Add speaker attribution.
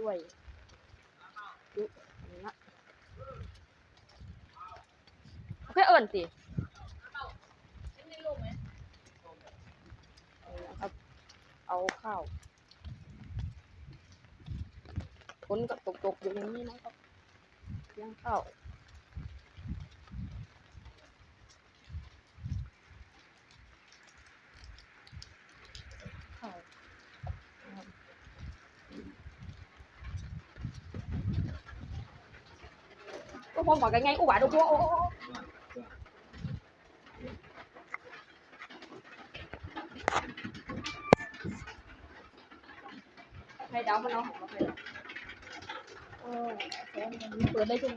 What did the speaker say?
Speaker 1: ด้วยยุนะโอเคเอิญสิครับเอาข้าวฝนก็ตกอยู่อย่างนี้นะครับย่างข้าวก็พอบอกกันไงอุบาดูพวกให้เดามาเนาะเปิดได้ช่วง